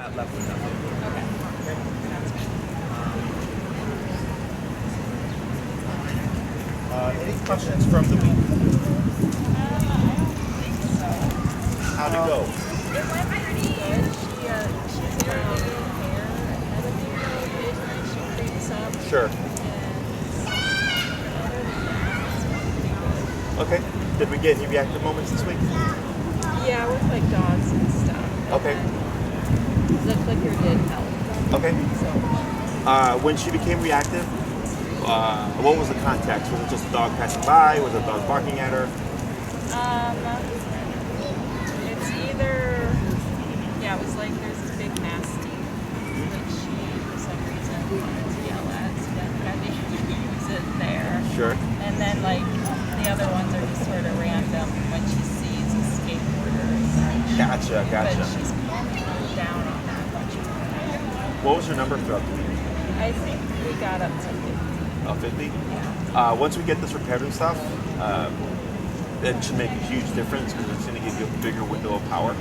not left with nothing. Okay. Sounds good. Any questions from the week? I don't think so. How'd it go? It went pretty good. She's doing hair ahead of me a little bit, and she creeps up. Sure. And Okay. Did we get any reactive moments this week? yeah, with like dogs and stuff. Okay. The clicker did help. Okay. So When she became reactive, what was the context? Was it just a dog passing by? Was it a dog barking at her? it's either it was like there's this big nasty which she for some reason wanted to yell at, so then had to use it there. Sure. And then like the other ones are just sort of random when she sees a skateboarder or such. Gotcha. But she's calming down on that much more. What was your number throughout the week? I think we got up to 50. 50? Yeah. Once we get this repaired and stuff, it should make a huge difference because it's going to give you a bigger window of power.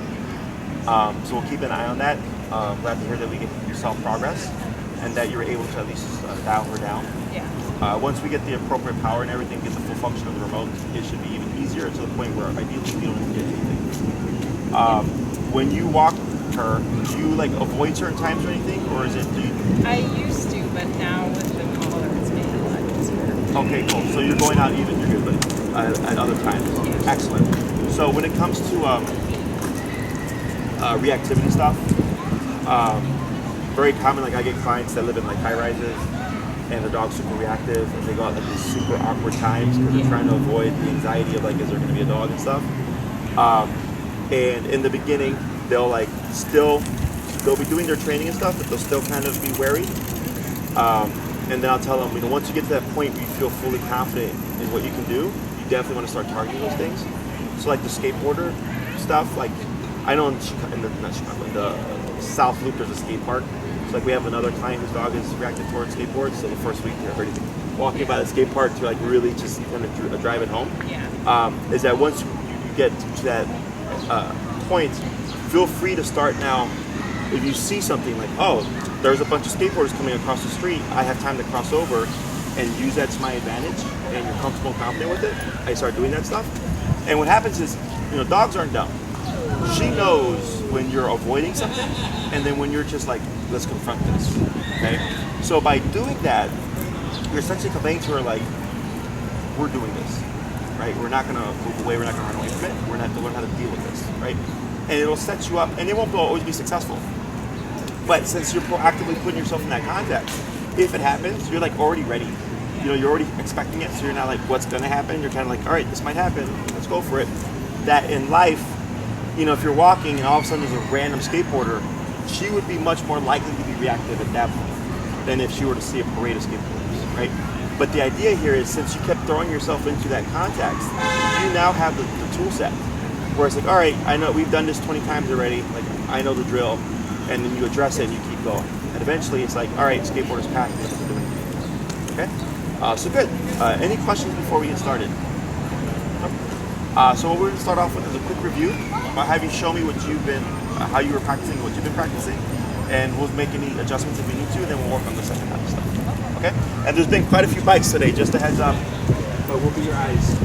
So we'll keep an eye on that. Glad to hear that you saw progress and that you were able to at least dial her down. Yeah. Once we get the appropriate power and everything, get the full function of the remote, it should be even easier to the point where ideally you don't even get anything. When you walk her, do you like avoid certain times or anything, or is it? I used to, but now with the collar, it's made it a lot easier. Okay, cool. So you're going out even. You're good, but at other times. Yeah. Excellent. So when it comes to reactivity stuff, very common. Like I get clients that live in like high rises, and their dog's super reactive, and they go out like these super awkward times because they're trying to avoid the anxiety of like, is there going to be a dog and stuff. And in the beginning, they'll be doing their training and stuff, but they'll still kind of be wary. And then I'll tell them, once you get to that point where you feel fully confident in what you can do, you definitely want to start targeting those things. So like the skateboarder stuff, like I know in the South Loop there's a skate park. So like we have another client whose dog is reactive towards skateboards. So the first week they're already walking by the skate park to like really just kind of drive it home. Yeah. Is that once you get to that point, feel free to start now. If you see something like, oh, there's a bunch of skateboarders coming across the street, I have time to cross over and use that to my advantage, and you're comfortable and confident with it, I start doing that stuff. And what happens is, dogs aren't dumb. She knows when you're avoiding something, and then when you're just like, let's confront this, okay? So by doing that, you're essentially conveying to her like, we're doing this, right? We're not gonna move away, we're not gonna run away from it, we're gonna have to learn how to deal with this, right? And it'll set you up, and it won't always be successful. But since you're proactively putting yourself in that context, if it happens, you're like already ready. You're already expecting it, so you're not like, what's gonna happen? You're kind of like, all right, this might happen, let's go for it. That in life, if you're walking and all of a sudden there's a random skateboarder, she would be much more likely to be reactive at that point than if she were to see a parade of skateboarders, right? But the idea here is, since you kept throwing yourself into that context, you now have the tool set. Where it's like, all right, I know we've done this 20 times already, like I know the drill, and then you address it and you keep going. And eventually it's like, all right, skateboarders pass, what we're doing. Okay? So good. Any questions before we get started? So what we're gonna start off with is a quick review. I'll have you show me how you were practicing, what you've been practicing, and we'll make any adjustments if we need to, and then we'll work on the second half of stuff. Okay? And there's been quite a few bites today, just a heads up, but we'll be your eyes.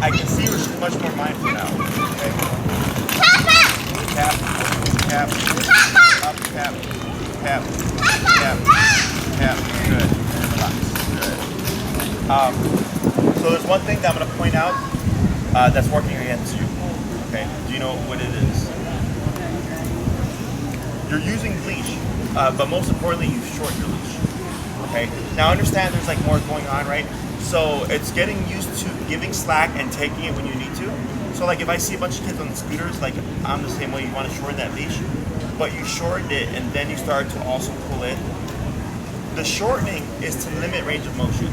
I can see her, she's much more mindful now. Okay. Tap, tap, up, tap, tap, tap, tap. Good. And relax. Good. So there's one thing that I'm going to point out that's working against you. Okay. Do you know what it is? You're using leash, but most importantly, you shorten your leash. Okay. Now understand there's like more going on, right? So it's getting used to giving slack and taking it when you need to. So like if I see a bunch of kids on the scooters, like I'm the same way, you want to shorten that leash, but you shortened it and then you start to also pull in. The shortening is to limit range of motion,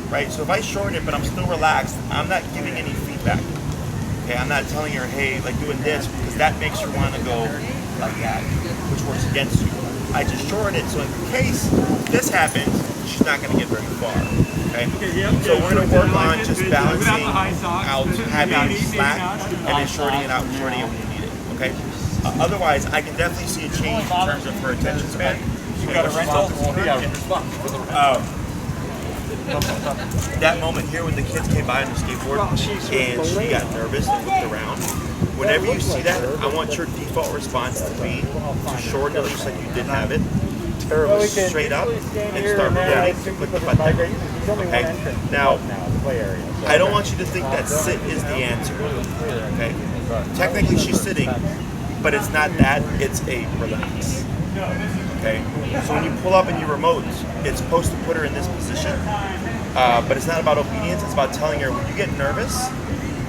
right? So if I shorten it but I'm still relaxed, I'm not giving any feedback. Okay, I'm not telling her, hey, like doing this, because that makes her want to go like that, which works against you. I just shorten it so in case this happens, she's not going to get very far. Okay? So we're going to work on just balancing out having slack and then shorting it out and shorting it when you need it. Okay? Otherwise, I can definitely see a change in terms of her attention span. You got a rental? That moment here when the kids came by on the skateboard and she got nervous and looked around. Whenever you see that, I want your default response to be to shorten the leash like you did have it, turn straight up, and start moving with the butt down. Okay? Now, I don't want you to think that sit is the answer. Okay? Technically, she's sitting, but it's not that. It's a relax. Okay? So when you pull up in your remote, it's supposed to put her in this position, but it's not about obedience. It's about telling her when you get nervous,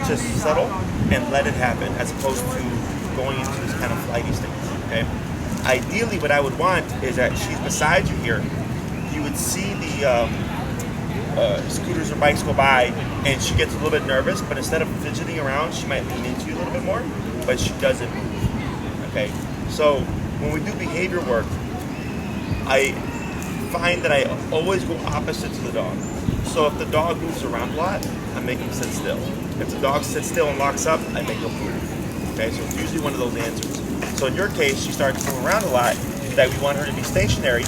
just settle and let it happen, as opposed to going into this kind of flighty state. Okay? Ideally, what I would want is that she's beside you here. You would see the scooters or bikes go by, and she gets a little bit nervous. But instead of fidgeting around, she might lean into you a little bit more. But she doesn't move. Okay? So when we do behavior work, I find that I always go opposite to the dog. So if the dog moves around a lot, I make him sit still. If the dog sits still and locks up, I make him move. Okay, so it's usually one of those answers. So in your case, she starts to move around a lot, that we want her to be stationary,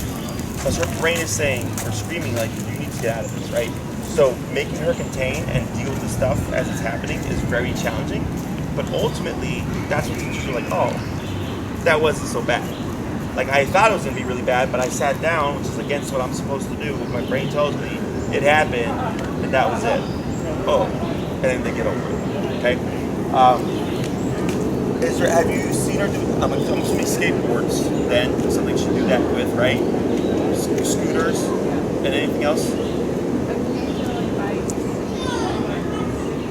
because her brain is saying, or screaming like, you need to get out of this, right? So making her contain and deal with the stuff as it's happening is very challenging. But ultimately, that's what teachers are like, oh, that wasn't so bad. Like I thought it was gonna be really bad, but I sat down, which is against what I'm supposed to do. My brain tells me it happened, and that was it. Oh, and then they get over it. Okay. Have you seen her do? I'm assuming skateboards. Then something she do that with, right? Scooters and anything else.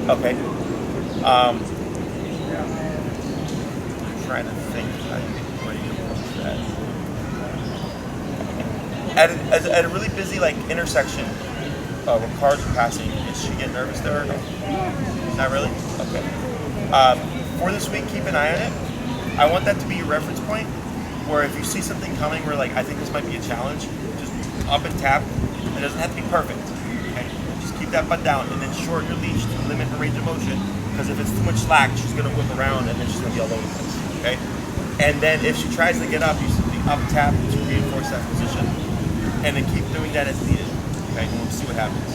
Okay. I'm trying to think how you approach that. At a really busy like intersection where cars are passing, does she get nervous there or no? Not really? Okay. For this week, keep an eye on it. I want that to be your reference point where if you see something coming where like I think this might be a challenge, just up and tap. It doesn't have to be perfect. Okay? Just keep that butt down and then shorten your leash to limit her range of motion, because if it's too much slack, she's gonna whip around and then she's gonna be all over the place. Okay? And then if she tries to get up, you simply up tap to reinforce that position. And then keep doing that as needed. Okay, and we'll see what happens.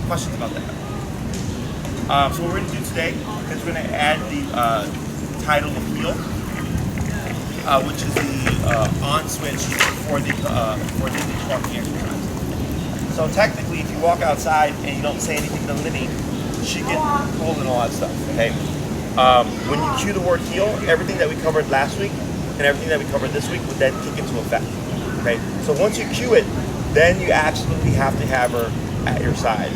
Questions about that? So what we're going to do today is we're going to add the tidal appeal, which is the on switch for the walking exercise. So technically, if you walk outside and you don't say anything to Linnie, she gets pulled and all that stuff. Okay. When you cue the word heel, everything that we covered last week and everything that we covered this week would then kick into effect. Okay. So once you cue it, then you absolutely have to have her at your side.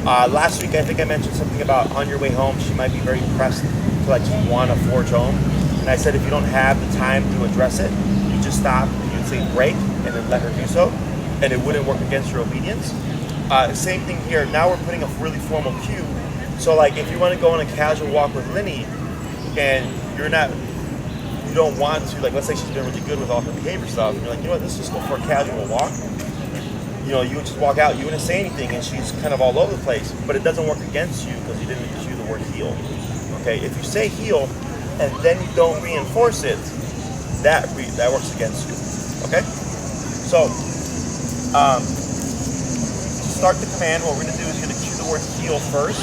Last week, I think I mentioned something about on your way home, she might be very pressed to like just want to forge home. And I said if you don't have the time to address it, you just stop and you'd say break and then let her do so, and it wouldn't work against your obedience. Same thing here. Now we're putting a really formal cue. So like if you want to go on a casual walk with Linnie and you don't want to, like let's say she's been really good with all her behavior stuff, and you're like, you know what, let's just go for a casual walk. You know, you would just walk out, you wouldn't say anything, and she's kind of all over the place, but it doesn't work against you because you didn't cue the word heel. Okay, if you say heel and then you don't reinforce it, that works against you. Okay, so to start the command, what we're going to do is we're going to cue the the word heel first,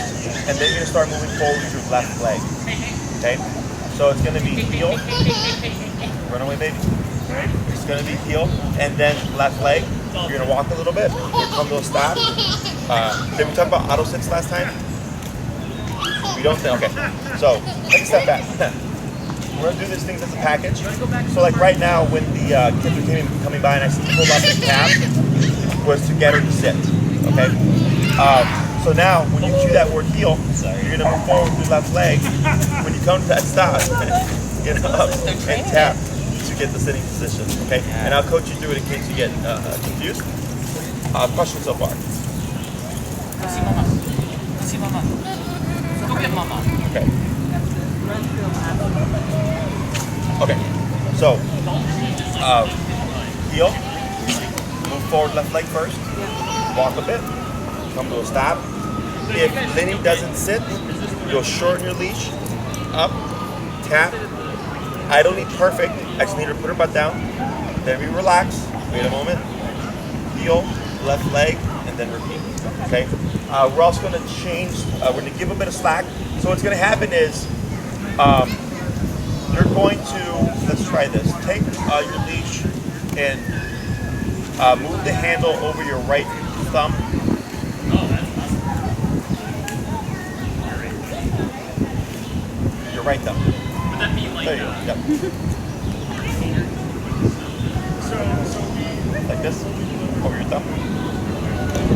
and then you're gonna start moving forward with your left leg. Okay? So it's gonna be heel. Run away, baby. It's gonna be heel, and then left leg. You're gonna walk a little bit. You come to a stop. Did we talk about auto sits last time? We don't think. Okay. So take a step back. We're gonna do these things as a package. So like right now, when the kids are coming by and I pulled up the tab, was to get her to sit. Okay. So now when you cue that word heel, you're gonna move forward with your left leg. When you come to that stop, get up and tap to get the sitting position. Okay. And I'll coach you through it in case you get confused. Questions so far? See mama. See mama. Go get mama. Okay. Okay. So, heel, move forward left leg first, walk a bit, come to a stop. If Linnie doesn't sit, you'll shorten your leash, up, tap. I don't need perfect, I just need her to put her butt down. Then we relax, wait a moment, heel, left leg, and then repeat. Okay? We're also going to change, we're going to give a bit of slack. So what's going to happen is, you're going to, let's try this. Take your leash and move the handle over your right thumb. Your right thumb. Would that be like There you go. Yep. Like this, over your thumb.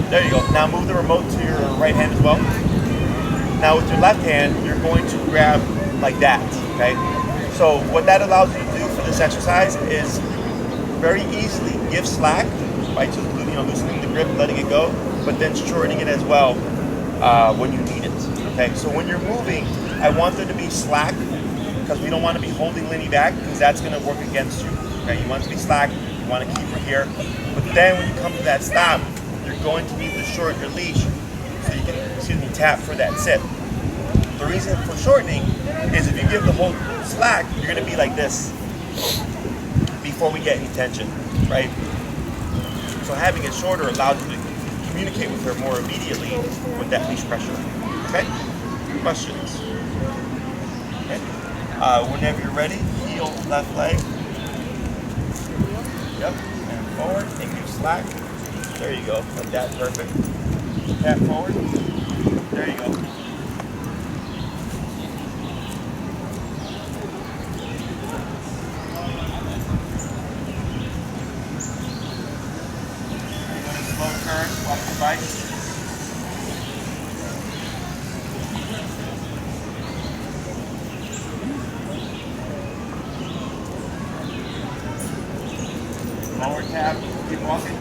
There you go. Now move the remote to your right hand as well. Now with your left hand, you're going to grab like that, okay? So what that allows you to do for this exercise is very easily give slack by just loosening the grip, letting it go, but then shortening it as well when you need it, okay? So when you're moving, I want there to be slack because we don't want to be holding Linnie back because that's going to work against you, okay? You want to be slack, you want to keep her here, but then when you come to that stop, you're going to need to shorten your leash so you can, tap for that sit. The reason for shortening is if you give the whole slack, you're going to be like this before we get any tension, right? So having it shorter allows you to communicate with her more immediately with that leash pressure. Okay? Questions? Okay. Whenever you're ready, heel, left leg. Yep. And forward, and give slack. There you go. Like that. Perfect. Tap forward. There you go. Watch the bike. Forward tap, keep walking,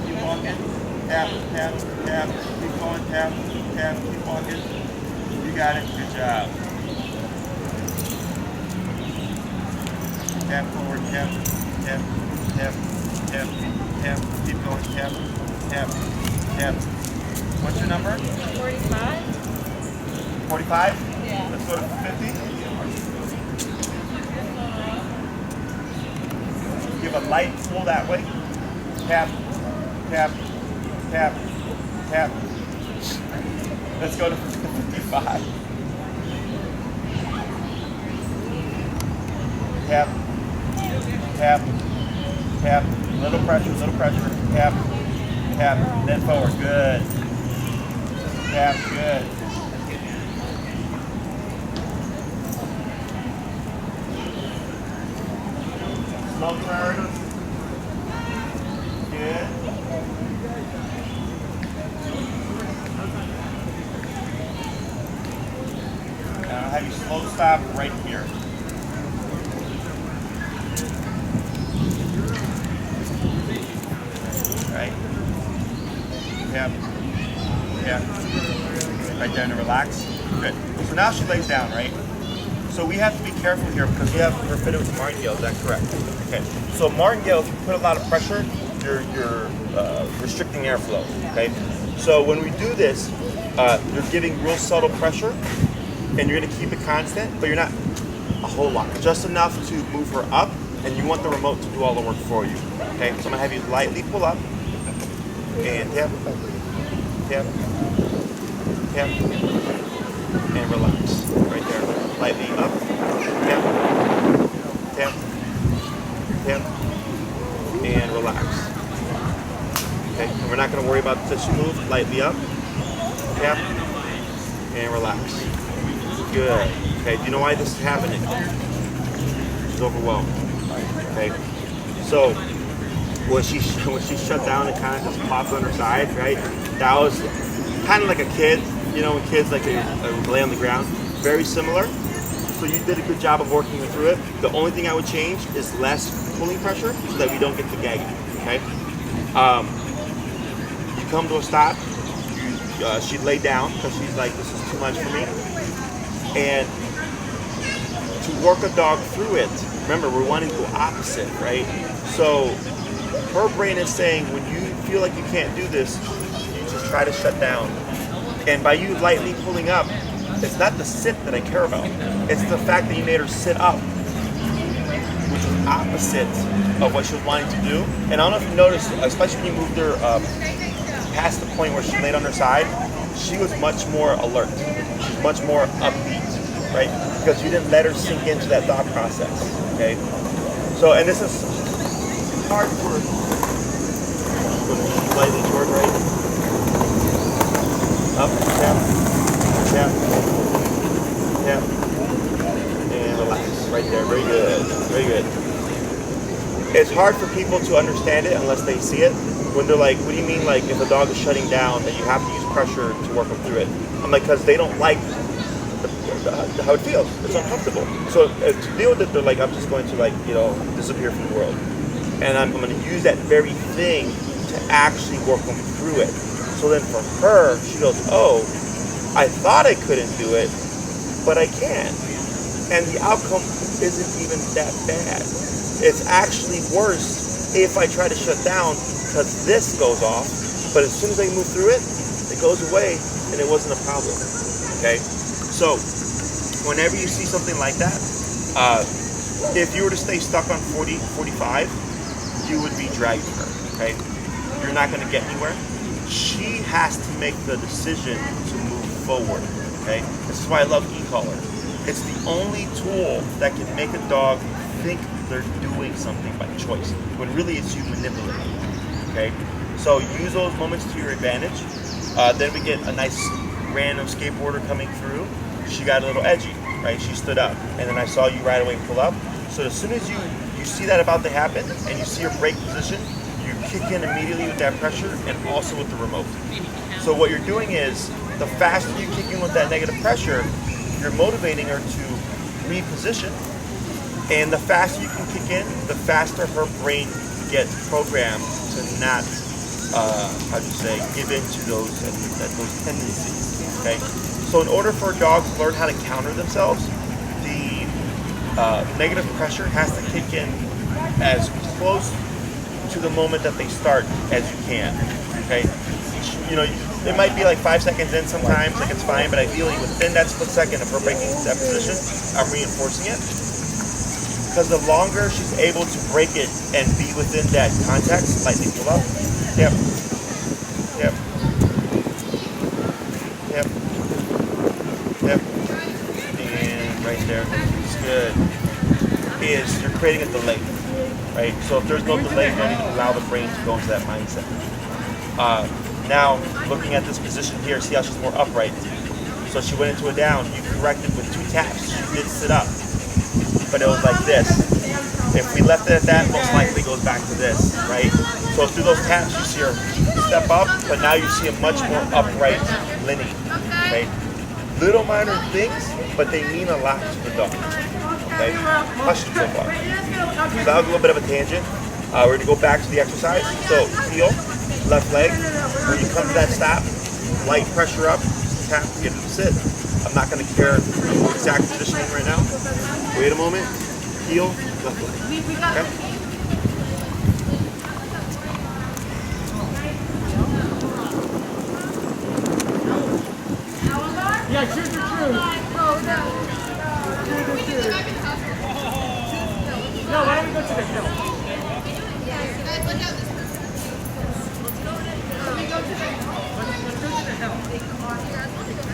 tap, tap, tap, keep going, tap, tap, keep walking. You got it, good job. Tap forward, tap, tap, tap, tap, tap, keep going, tap, tap, tap. What's your number? 45. 45? Yeah. Let's go to 50. Give a light pull that way. Tap, tap, tap, tap. Let's go to 55. Tap, tap, tap. Little pressure. Tap, tap. Then forward. Good. Tap. Good. Slow turn. Good. Now I'll have you slow stop right here. Right? Tap. Tap. Right there to relax. Good. So now she lays down, right? So we have to be careful here because we have her fitted with martingale. Is that correct? Okay. So martingale, if you put a lot of pressure, you're restricting airflow. Okay. So when we do this, you're giving real subtle pressure, and you're going to keep it constant, but you're not a whole lot, just enough to move her up, and you want the remote to do all the work for you. Okay. So I'm gonna have you lightly pull up, and tap, tap, tap, and relax. Right there. Lightly up, tap, tap, tap, and relax. Okay, and we're not going to worry about this move. Lightly up, tap, and relax. Good. Okay, do you know why this is happening? She's overwhelmed. Okay, so when she shut down and kind of just popped on her side, right? That was kind of like a kid, you know, when kids like they lay on the ground. Very similar. So you did a good job of working through it. The only thing I would change is less pulling pressure so that we don't get the gagging. Okay. You come to a stop. She laid down because she's like, this is too much for me. And to work a dog through it, remember we're wanting to go opposite, right? So her brain is saying, when you feel like you can't do this, you just try to shut down. And by you lightly pulling up, it's not the sit that I care about. It's the fact that you made her sit up, which is opposite of what she was wanting to do. And I don't know if you noticed, especially when you moved her past the point where she laid on her side, she was much more alert. She's much more upbeat, right? Because you didn't let her sink into that thought process, okay? So, and this is hard for slightly short, right? Up, tap, tap, tap, and relax. Right there, very good, very good. It's hard for people to understand it unless they see it. When they're like, what do you mean, like, if a dog is shutting down, that you have to use pressure to work them through it? I'm like, because they don't like how it feels. It's uncomfortable. So to deal with it, they're like, I'm just going to, like, you know, disappear from the world. And I'm going to use that very thing to actually work them through it. So then for her, she goes, oh, I thought I couldn't do it, but I can. And the outcome isn't even that bad. It's actually worse if I try to shut down because this goes off, but as soon as I move through it, it goes away and it wasn't a problem, okay? So whenever you see something like that, if you were to stay stuck on 40, 45, you would be dragging her, okay? You're not gonna get anywhere. She has to make the decision to move forward, okay? This is why I love e-collar. It's the only tool that can make a dog think they're doing something by choice, when really it's you manipulating, okay? So use those moments to your advantage. Then we get a nice random skateboarder coming through. She got a little edgy, right? She stood up, and then I saw you right away pull up. So as soon as you see that about to happen, and you see her break position, you kick in immediately with that pressure and also with the remote. So what you're doing is, the faster you kick in with that negative pressure, you're motivating her to reposition, and the faster you can kick in, the faster her brain gets programmed to not, give in to those tendencies, okay? So in order for a dog to learn how to counter themselves, the negative pressure has to kick in as close to the moment that they start as you can, okay? You know, it might be like 5 seconds in sometimes, like it's fine, but ideally within that split second of her breaking that position, I'm reinforcing it. Because the longer she's able to break it and be within that context, lightly pull up, yep, yep, yep, yep, and right there, it's good, is you're creating a delay, right? So if there's no delay, you don't even allow the brain to go into that mindset. Now, looking at this position here, see how she's more upright. So she went into a down, you corrected with 2 taps, she did sit up. But it was like this. If we left it at that, most likely it goes back to this, right? So through those taps, you see her step up, but now you see a much more upright Linnie, okay? Little minor things, but they mean a lot to the dog, okay? Hush so far. So that was a little bit of a tangent. We're gonna go back to the exercise. So heel, left leg. When you come to that stop, light pressure up, tap, get to the sit. I'm not gonna care exact positioning right now. Wait a moment, heel, left leg, okay? Yeah, choose your truth. No, why don't we go to the hill? Let's go to the hill.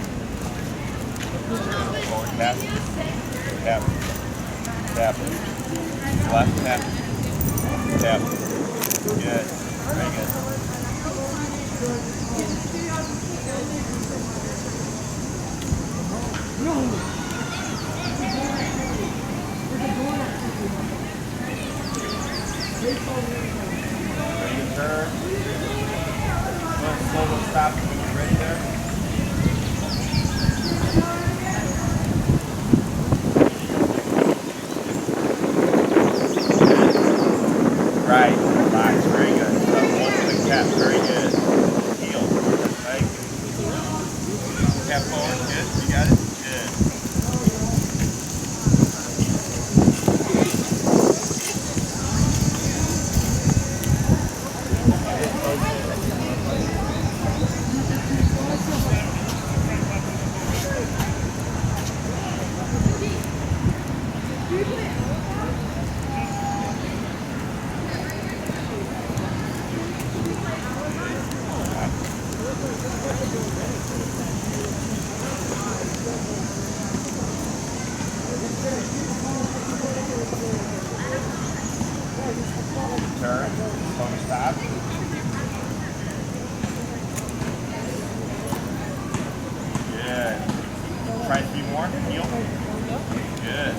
Tap. Tap. Tap. Left tap. Tap. Good. Very good. Very good turn. Slow stop when you're ready there. Right, relax, very good. One quick tap, very good. Heel, right? Tap forward, good, you got it? Good. Turn, phone stop. Good. Try 3 more, heel. Good.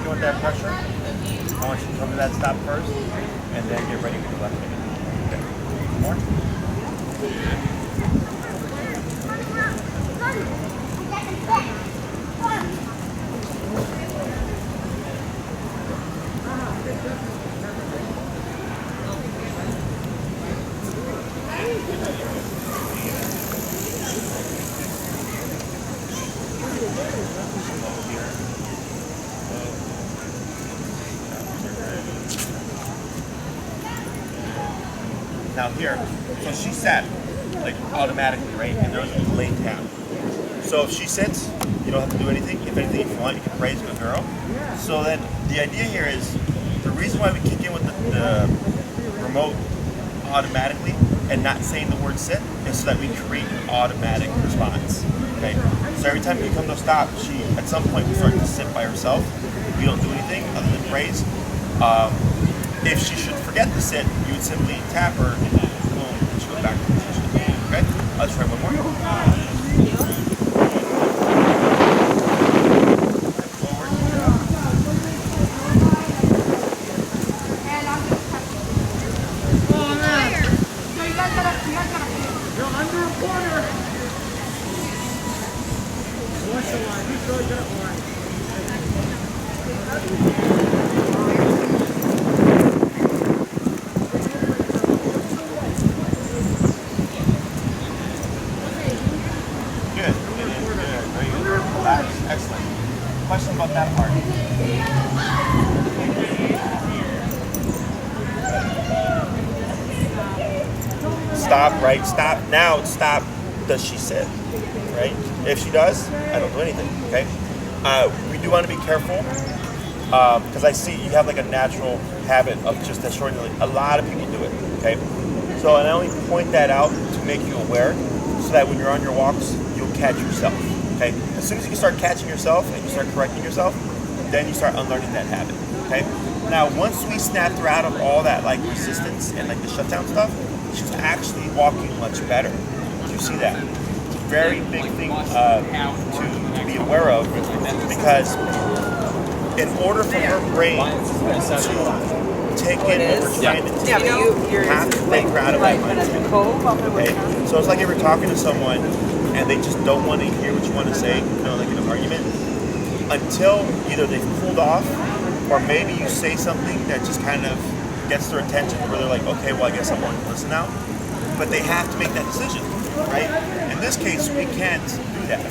With that pressure, I want you to come to that stop first, and then get ready for the left hand. Okay. More. Now here, so she sat like automatically, right? And there was a delayed tap. So if she sits, you don't have to do anything. If anything, if you want, you can praise good girl. So then the idea here is the reason why we kick in with the remote automatically and not saying the word sit is so that we create an automatic response. Okay. So every time you come to a stop, she at some point will start to sit by herself. You don't do anything other than praise. If she should forget to sit, you would simply tap her and boom, she goes back to the position. Okay? Let's try one more. Forward. You're under a corner. Watch the line. Who's really good at line? Excellent. Question about that part. Stop, right? Stop. Now, stop. Does she sit? Right? If she does, I don't do anything. Okay? We do want to be careful because I see you have like a natural habit of just that short. A lot of people do it. Okay? So, and I only point that out to make you aware so that when you're on your walks, you'll catch yourself. Okay? As soon as you start catching yourself and you start correcting yourself, then you start unlearning that habit. Okay? Now, once we snapped her out of all that like resistance and like the shutdown stuff, she's actually walking much better. You see that? It's a very big thing to be aware of because in order for her brain take in what we're trying to Yeah, teach. but you're Have to think out of that mindset. Okay, so it's like if you're talking to someone and they just don't want to hear what you want to say, you know, like in an argument, until either they've pulled off or maybe you say something that just kind of gets their attention where they're like, okay, well, I guess I'm going to listen now. But they have to make that decision, right? In this case, we can't do that.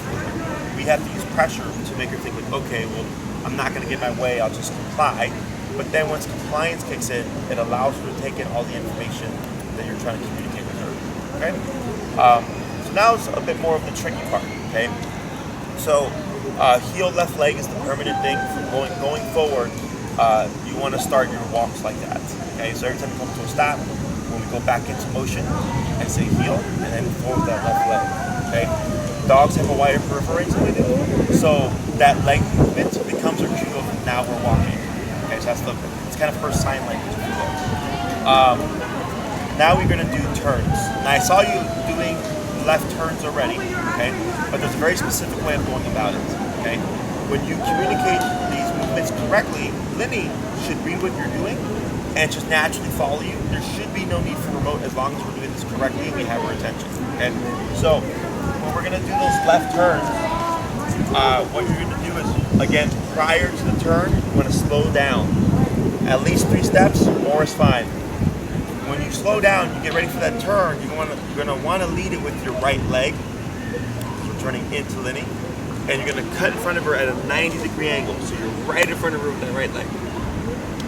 We have to use pressure to make her think like, okay, well, I'm not going to get my way, I'll just comply. But then once compliance kicks in, it allows her to take in all the information that you're trying to communicate with her, okay? So now it's a bit more of the tricky part, okay? So heel left leg is the permanent thing. From going forward, you want to start your walks like that, okay? So every time you come to a stop, when we go back into motion, I say heel, and then forward that left leg, okay? Dogs have a wider peripheral range than we do, so that leg movement becomes our cue of now we're walking. Okay, so it's kind of first sign language, if you will. Now we're going to do turns. Now I saw you doing left turns already, okay? But there's a very specific way of going about it, okay? When you communicate these movements correctly, Linnie should read what you're doing and just naturally follow you. There should be no need for remote as long as we're doing this correctly and we have her attention, okay? So when we're going to do those left turns, what you're going to do is, again, prior to the turn, you want to slow down. At least 3 steps, more is fine. When you slow down, you get ready for that turn, you're going to want to lead it with your right leg. So we're turning into Linnie. And you're going to cut in front of her at a 90-degree angle. So you're right in front of her with that right leg.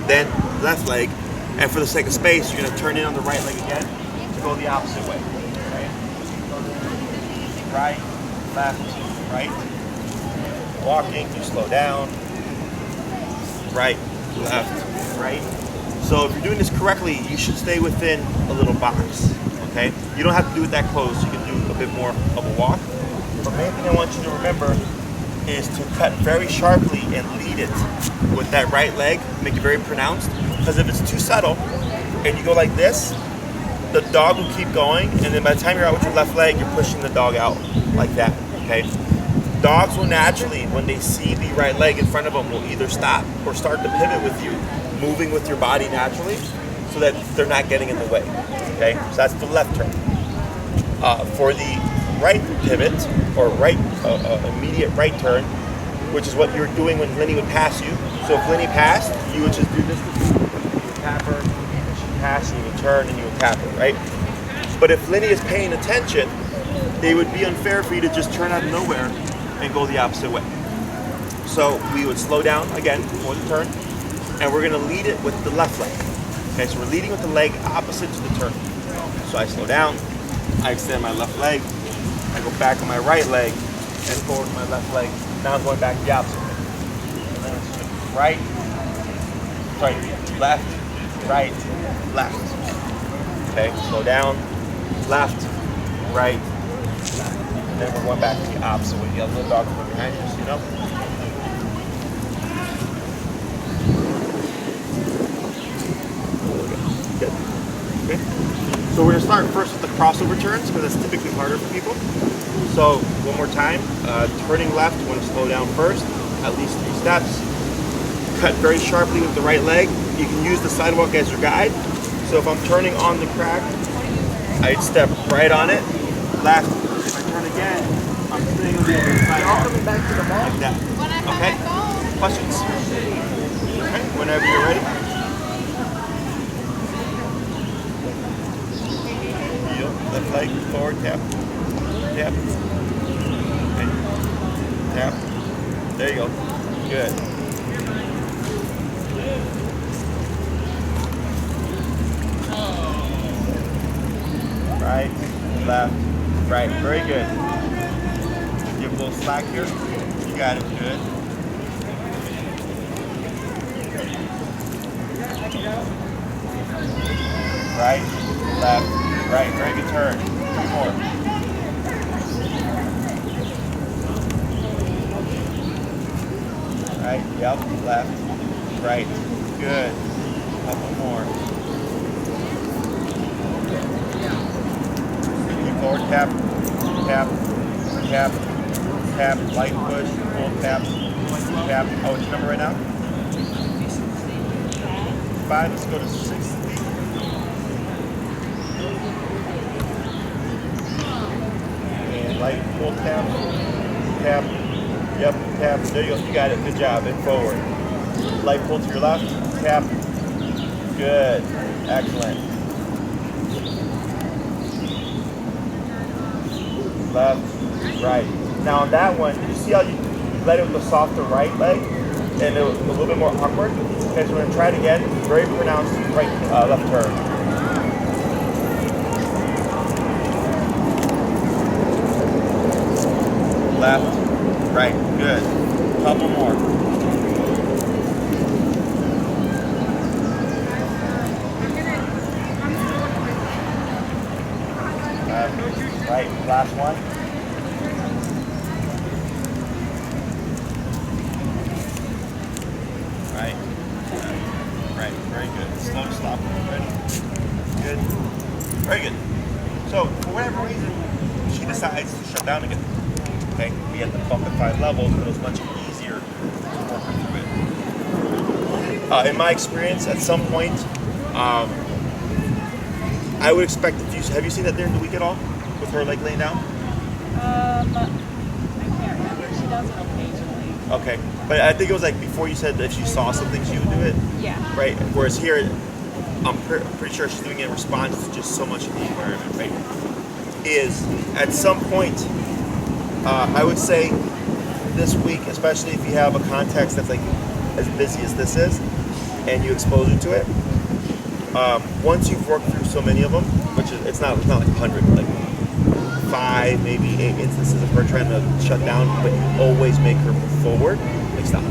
Then left leg. And for the sake of space, you're going to turn in on the right leg again to go the opposite way. Right, left, right. Walking, you slow down. Right, left, right. So if you're doing this correctly, you should stay within a little box, okay? You don't have to do it that close. You can do a bit more of a walk. The main thing I want you to remember is to cut very sharply and lead it with that right leg. Make it very pronounced. Because if it's too subtle and you go like this, the dog will keep going, and then by the time you're out with your left leg, you're pushing the dog out like that, okay? Dogs will naturally, when they see the right leg in front of them, will either stop or start to pivot with you, moving with your body naturally, so that they're not getting in the way, okay? So that's the left turn. For the right pivot, or right immediate right turn, which is what you're doing when Linnie would pass you. So if Linnie passed, you would just do this with you. You would tap her, and she'd pass, and you would turn, and you would tap her, right? But if Linnie is paying attention, it would be unfair for you to just turn out of nowhere and go the opposite way. So we would slow down again before the turn, and we're gonna lead it with the left leg. Okay, so we're leading with the leg opposite to the turn. So I slow down, I extend my left leg, I go back on my right leg, and forward with my left leg. Now I'm going back the opposite way. And then it's just right, sorry, left, right, left. Okay, slow down, left, right, left. And then we're going back the opposite way. The other dog from behind you, so you know. Good. Okay. So we're going to start first with the crossover turns because that's typically harder for people. So one more time, turning left, you want to slow down first, at least 3 steps. Cut very sharply with the right leg. You can use the sidewalk as your guide. So if I'm turning on the crack, I'd step right on it, left. If I turn again, I'm sitting on the other side. All coming back to the ball? Like that. Okay? Questions? Okay, whenever you're ready. Heel, left leg, forward, tap. Tap. Okay. Tap. There you go. Good. Right, left, right. Very good. Give a little slack here. You got it. Good. Right, left, right. Very good turn. 2 more. Right, yep, left, right. Good. Couple more. Forward tap, tap, tap, tap, light push, full tap, tap. Oh, what's your number right now? 45. Let's go to 60. And light pull tap, tap. Yep, tap. There you go. You got it. Good job. And forward. Light pull to your left. Tap. Good. Excellent. Left, right. Now on that one, did you see how you led it with the softer right leg? And it was a little bit more awkward? Okay, so we're gonna try it again. Very pronounced right, left turn. Left, right, good. Couple more. Left, right, last one. Right, right, very good. Slow to stop, ready? Good, very good. So, for whatever reason, she decides to shut down again. Okay, we had to bump at 5 levels, but it was much easier to work her through it. In my experience, at some point, I would expect if you have you seen that during the week at all with her like laying down? I can't remember. She does it occasionally. Okay, but I think it was like before you said that if she saw something she would do it. Yeah. Right. Whereas here, I'm pretty sure she's doing it in response to just so much of the environment. Right. Is at some point, I would say this week, especially if you have a context that's like as busy as this is, and you expose her to it. Once you've worked through so many of them, which is it's not like 100, like 5, maybe 8 instances of her trying to shut down, but you always make her move forward, like stop.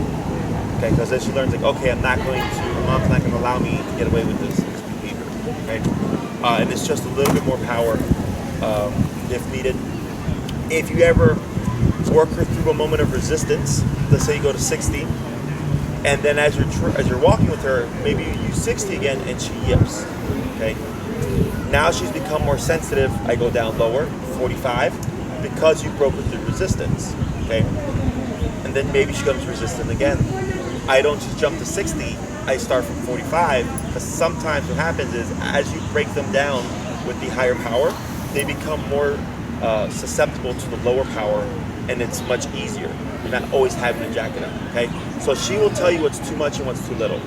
Okay, because then she learns like, okay, mom's not going to allow me to get away with this behavior. Okay, and it's just a little bit more power if needed. If you ever work her through a moment of resistance, let's say you go to 60. And then as you're walking with her, maybe you use 60 again and she yips, okay? Now she's become more sensitive. I go down lower, 45, because you broke with the resistance, okay? And then maybe she comes resistant again. I don't just jump to 60, I start from 45, because sometimes what happens is as you break them down with the higher power, they become more susceptible to the lower power, and it's much easier. You're not always having to jack it up, okay? So she will tell you what's too much and what's too little.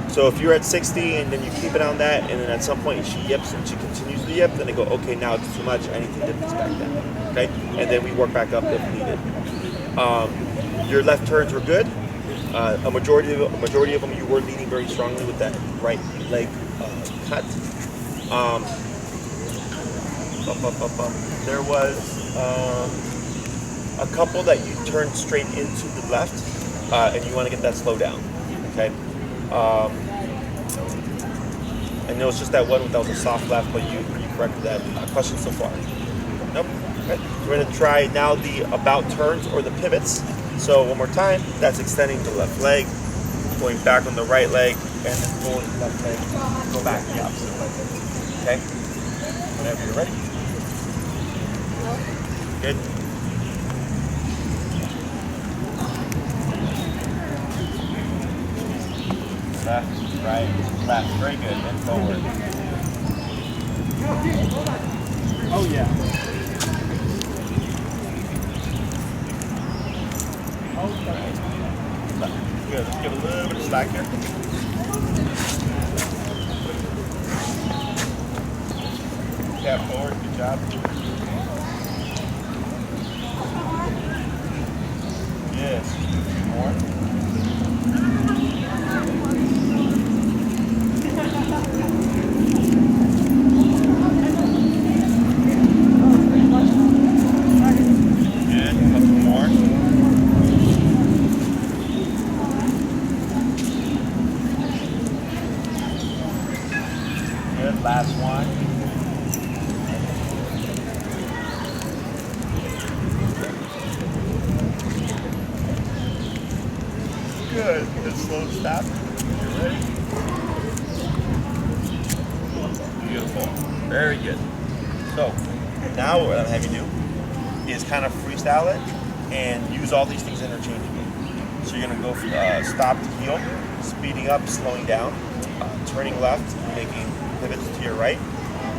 So if you're at 60 and then you keep it on that, and then at some point she yips and she continues to yip, then they go, okay, now it's too much, I need to dip this back down, okay? And then we work back up if needed. Your left turns were good. A majority of them you were leading very strongly with that right leg cut. There was a couple that you turned straight into the left, and you want to get that slow down, okay? And it was just that one that was a soft left, but you corrected that. Question so far? Nope. Okay. We're going to try now the about turns or the pivots. So one more time, that's extending the left leg, going back on the right leg, and then forward the left leg, go back the opposite leg. Okay? Whenever you're ready. Good. Left, right, left. Very good. And forward. Oh, yeah. Okay. Left. Good. Let's give a little bit of slack here. Tap forward. Good job. Yes. More. Last one. Good. Good slow stop. You ready? Beautiful. Very good. So now what I'm having you do is kind of freestyle it and use all these things interchangeably. So you're going to go from stop to heel, speeding up, slowing down. turning left, making pivots to your right.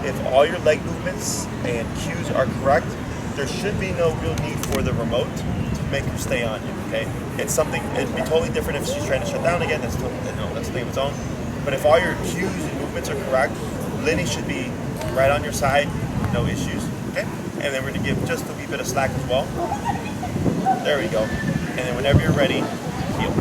If all your leg movements and cues are correct, there should be no real need for the remote to make her stay on you, okay? It's something, it'd be totally different if she's trying to shut down again, that's a thing of its own. But if all your cues and movements are correct, Linnie should be right on your side, no issues, okay? And then we're gonna give just a wee bit of slack as well. There we go. And then whenever you're ready, heel.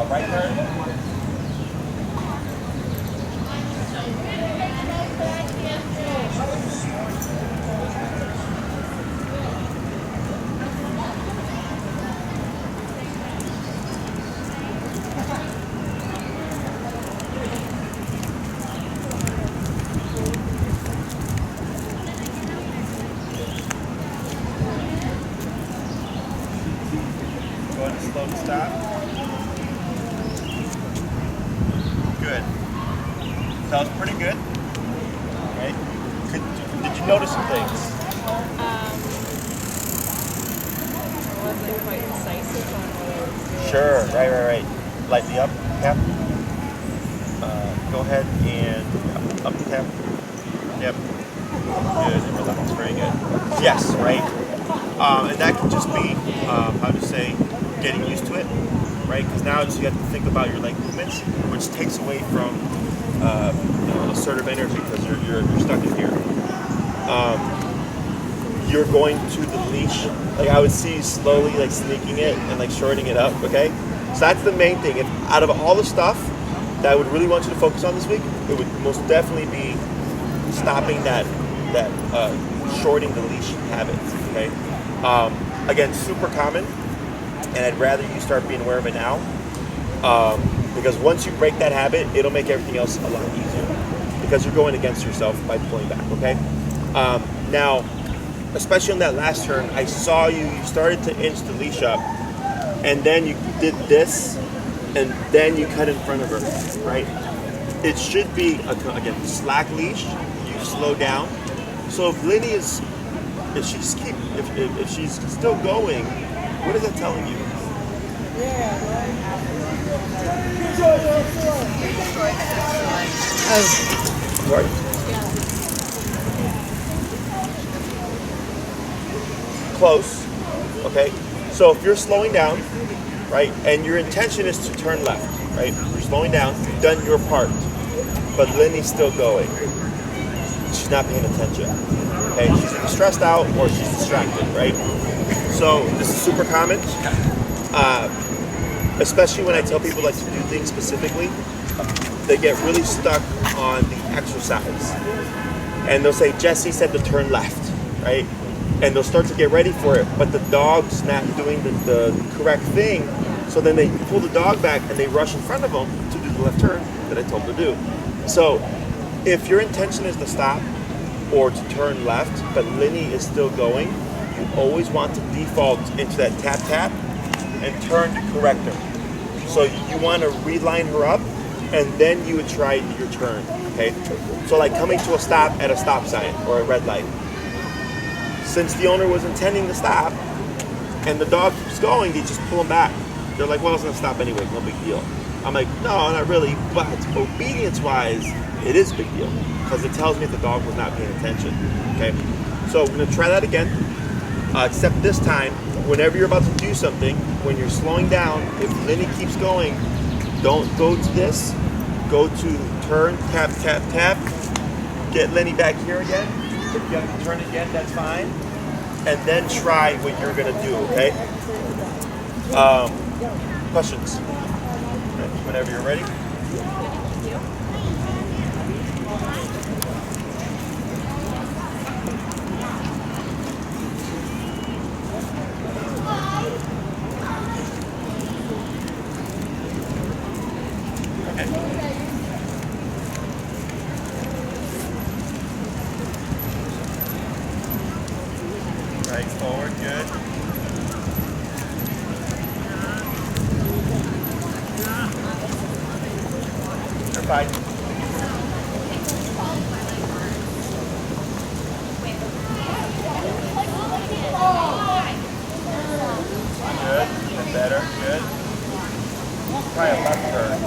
Right turn. Go ahead and slow the stop. Good. Sounds pretty good. Right? Did you notice some things? I wasn't quite decisive on what I was doing. Sure. Right. Lightly up, tap. Go ahead and up tap. Yep. Good. And relax. Very good. Yes. Right. And that can just be how to say getting used to it. Right, because now you have to think about your leg movements, which takes away from assertive energy because you're stuck in here. You're going to the leash. Like I would see you slowly like sneaking it and like shortening it up. Okay, so that's the main thing. If out of all the stuff that I would really want you to focus on this week, it would most definitely be stopping that shorting the leash habit. Okay, again, super common. And I'd rather you start being aware of it now, because once you break that habit, it'll make everything else a lot easier, because you're going against yourself by pulling back, okay? Now, especially on that last turn, I saw you started to inch the leash up, and then you did this, and then you cut in front of her, right? It should be, again, slack leash, you slow down. So if Linnie is, if she's still going, what is that telling you? Right. Close. Okay. So if you're slowing down, right, and your intention is to turn left, right? You're slowing down, you've done your part, but Linnie's still going. She's not paying attention. Okay, she's either stressed out or she's distracted, right? So this is super common, especially when I tell people like to do things specifically. They get really stuck on the exercise, and they'll say, "Jesse said to turn left," right? And they'll start to get ready for it, but the dog's not doing the correct thing. So then they pull the dog back and they rush in front of them to do the left turn that I told them to do. So if your intention is to stop or to turn left, but Linnie is still going, you always want to default into that tap tap and turn to correct her. So you want to reline her up, and then you would try your turn, okay? So like coming to a stop at a stop sign or a red light. Since the owner was intending to stop, and the dog keeps going, they just pull him back. They're like, well, it's gonna stop anyway, no big deal. I'm like, no, not really, but obedience-wise, it is a big deal, because it tells me the dog was not paying attention, okay? So we're gonna try that again, except this time, whenever you're about to do something, when you're slowing down, if Linnie keeps going, don't go to this, go to turn, tap, tap, tap, get Linnie back here again. If you have to turn again, that's fine. And then try what you're gonna do, okay? Questions? Whenever you're ready. Right forward, good. You're fine. Good, even better, good. Try a left turn.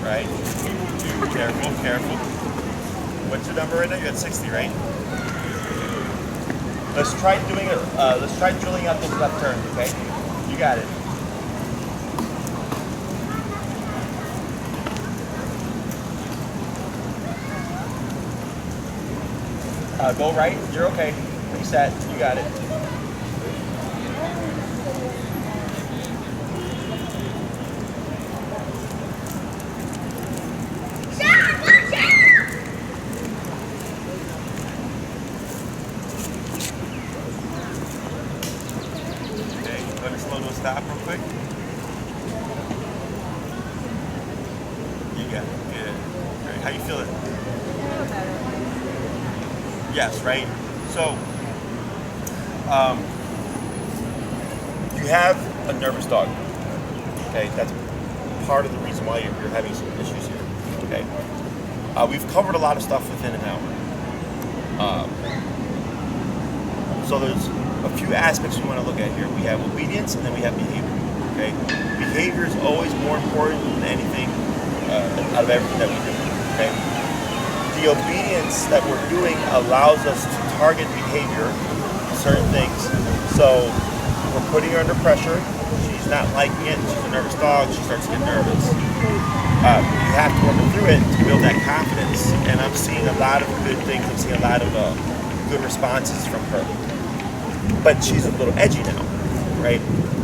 Right? Careful, careful. What's your number right now? You're at 60, right? Let's try doing it. Let's try drilling out those left turns, okay? You got it. Go right. You're okay. Reset. You got it. Stop real quick. You got it. Good. Great. How you feeling? Yes, right? So, you have a nervous dog. Okay, that's part of the reason why you're having some issues here. Okay, we've covered a lot of stuff within an hour. So there's a few aspects we want to look at here. We have obedience and then we have behavior. Okay, behavior is always more important than anything out of everything that we do. Okay, the obedience that we're doing allows us to target behavior, certain things. So we're putting her under pressure. She's not liking it. She's a nervous dog. She starts to get nervous. You have to work her through it to build that confidence. And I'm seeing a lot of good things. I'm seeing a lot of good responses from her. But she's a little edgy now, right?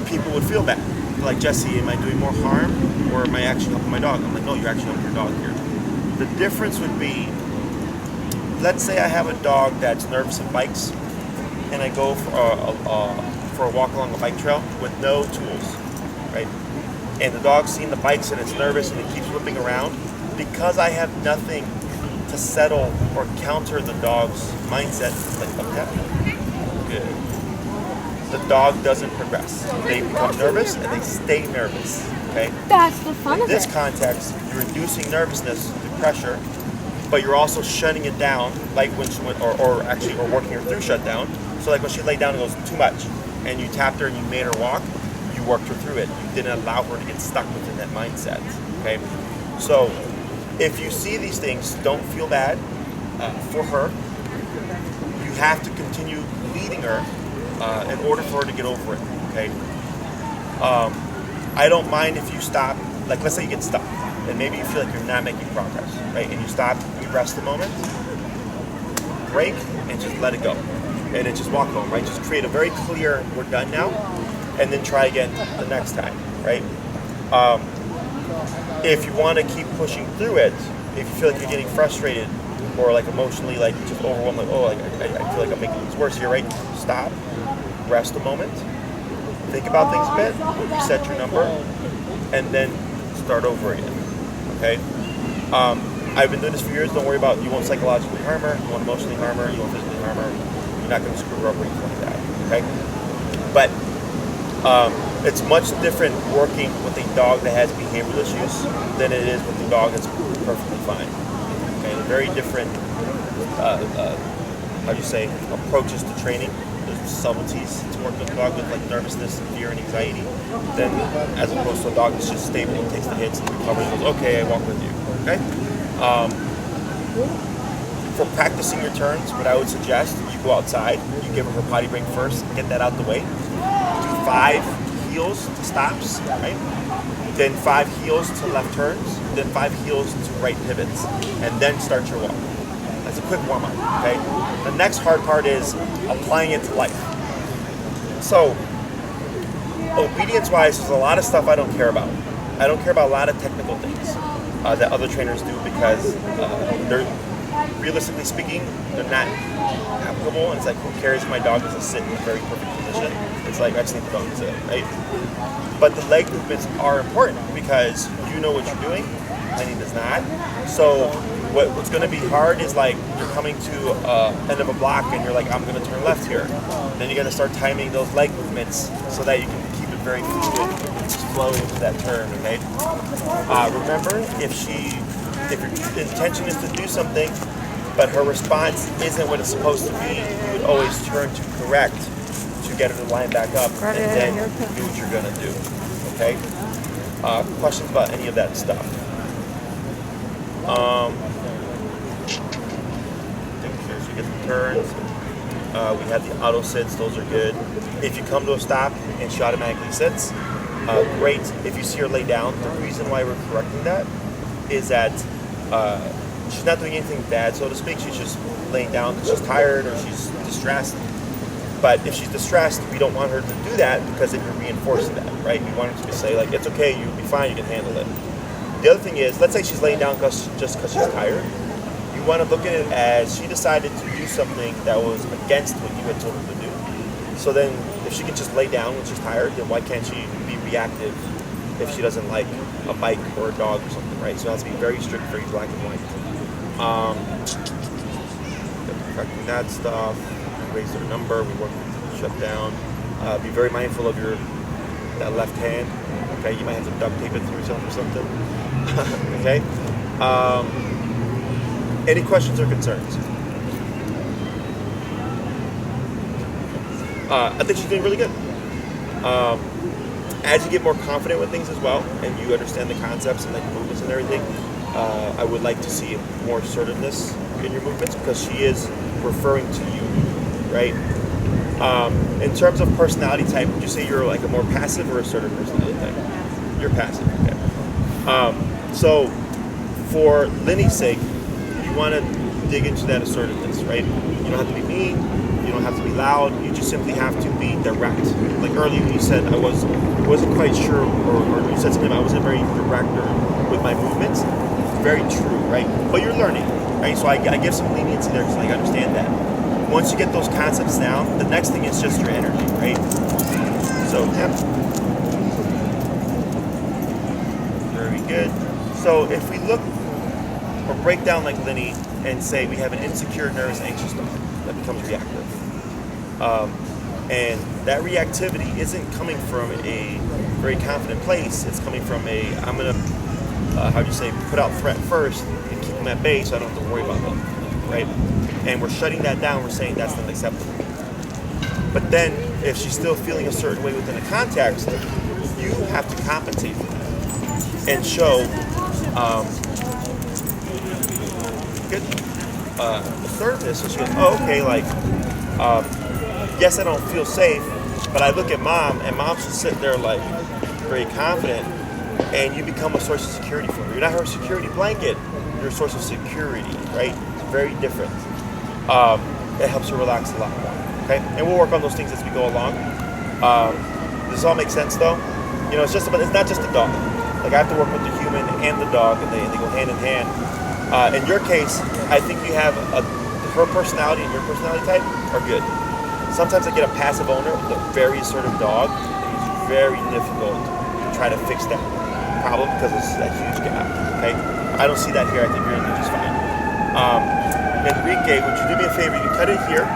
People would feel bad. Like, Jesse, am I doing more harm or am I actually helping my dog? I'm like, no, you're actually helping your dog here. The difference would be, let's say I have a dog that's nervous of bikes and I go for a walk along a bike trail with no tools, right? And the dog's seeing the bikes and it's nervous and it keeps whipping around. Because I have nothing to settle or counter the dog's mindset, like that. Good. The dog doesn't progress. They become nervous and they stay nervous. Okay? That's the fun of it. In this context, you're reducing nervousness through pressure, but you're also shutting it down, like when she went, or working her through shutdown. So like when she laid down and goes too much, and you tapped her and you made her walk, you worked her through it. You didn't allow her to get stuck within that mindset. Okay? So if you see these things, don't feel bad for her. You have to continue leading her in order for her to get over it, okay? I don't mind if you stop, like let's say you get stuck, and maybe you feel like you're not making progress, right? And you stop, you rest a moment, break, and just let it go. And then just walk home, right? Just create a very clear, we're done now, and then try again the next time, right? If you want to keep pushing through it, if you feel like you're getting frustrated or like emotionally like just overwhelmed, like, oh, like, I feel like I'm making things worse here, right? Stop, rest a moment, think about things a bit, reset your number, and then start over again, Okay. I've been doing this for years. Don't worry about, you won't psychologically harm her, you won't emotionally harm her, you won't physically harm her. You're not going to screw her up or anything like that. Okay. But it's much different working with a dog that has behavioral issues than it is with a dog that's perfectly fine. Okay. Very different, how do you say, approaches to training. There's subtleties to working with a dog with like nervousness and fear and anxiety, than as opposed to a dog that's just stable and takes the hits and recovers and goes, okay, I walk with you. Okay. For practicing your turns, what I would suggest, you go outside, you give her potty break first, get that out the way. Do 5 heels to stops, right? Then 5 heels to left turns, then 5 heels to right pivots, and then start your walk. That's a quick warm-up, okay? The next hard part is applying it to life. So, obedience-wise, there's a lot of stuff I don't care about. I don't care about a lot of technical things that other trainers do because they're, realistically speaking, they're not applicable. And it's like, who cares if my dog doesn't sit in a very perfect position? It's like, I just need the dog to sit, right? But the leg movements are important because you know what you're doing, Linnie does not. So what's going to be hard is like you're coming to end of a block and you're like, I'm going to turn left here. Then you got to start timing those leg movements so that you can keep it very fluid and flow into that turn. Okay. Remember, if your intention is to do something, but her response isn't what it's supposed to be, you would always turn to correct to get her to line back up, and then do what you're going to do. Okay. Questions about any of that stuff? So you get the turns. We have the auto sits; those are good. If you come to a stop and she automatically sits, great. If you see her lay down, the reason why we're correcting that is that she's not doing anything bad, so to speak. She's just laying down because she's tired or she's distressed. But if she's distressed, we don't want her to do that because then you're reinforcing that, right? We want her to say, like, it's okay, you'll be fine, you can handle it. The other thing is, let's say she's laying down just because she's tired. You want to look at it as she decided to do something that was against what you had told her to do. So then, if she can just lay down when she's tired, then why can't she be reactive if she doesn't like a bike or a dog or something, right? So it has to be very strict, very black and white. Correcting that stuff. Raise their number. We work with shut down. Be very mindful of that left hand. Okay, you might have to duct tape it to yourself or something. Okay. Any questions or concerns? I think she's doing really good. As you get more confident with things as well, and you understand the concepts and like movements and everything, I would like to see more assertiveness in your movements because she is referring to you, right? In terms of personality type, would you say you're like a more passive or assertive personality type? You're passive, okay. So for Linnie's sake, you want to dig into that assertiveness, right? You don't have to be mean, you don't have to be loud, you just simply have to be direct. Like earlier when you said I wasn't quite sure, or you said something I wasn't very direct with my movements. Very true, right? But you're learning, right? So I give some leniency there because I understand that. Once you get those concepts down, the next thing is just your energy, right? So, yeah. Very good. So if we look or break down like Linnie and say we have an insecure, nervous, anxious dog that becomes reactive. And that reactivity isn't coming from a very confident place. It's coming from I'm going to, put out threat first and keep them at bay so I don't have to worry about them, right? And we're shutting that down. We're saying that's not acceptable. But then if she's still feeling a certain way within a context, you have to compensate for that and show assertiveness. So she goes, oh, okay, like, yes, I don't feel safe, but I look at mom, and mom's just sitting there like very confident, and you become a source of security for her. You're not her security blanket, you're a source of security, right? It's very different. It helps her relax a lot more, okay? And we'll work on those things as we go along. Does this all make sense, though? You know, it's not just the dog. Like, I have to work with the human and the dog, and they go hand in hand. In your case, I think you have her personality and your personality type are good. Sometimes I get a passive owner with a very assertive dog, and it's very difficult to try to fix that. problem because it's that huge gap. Okay, I don't see that here. I think you're gonna do just fine. Enrique, would you do me a favor? You can cut it here.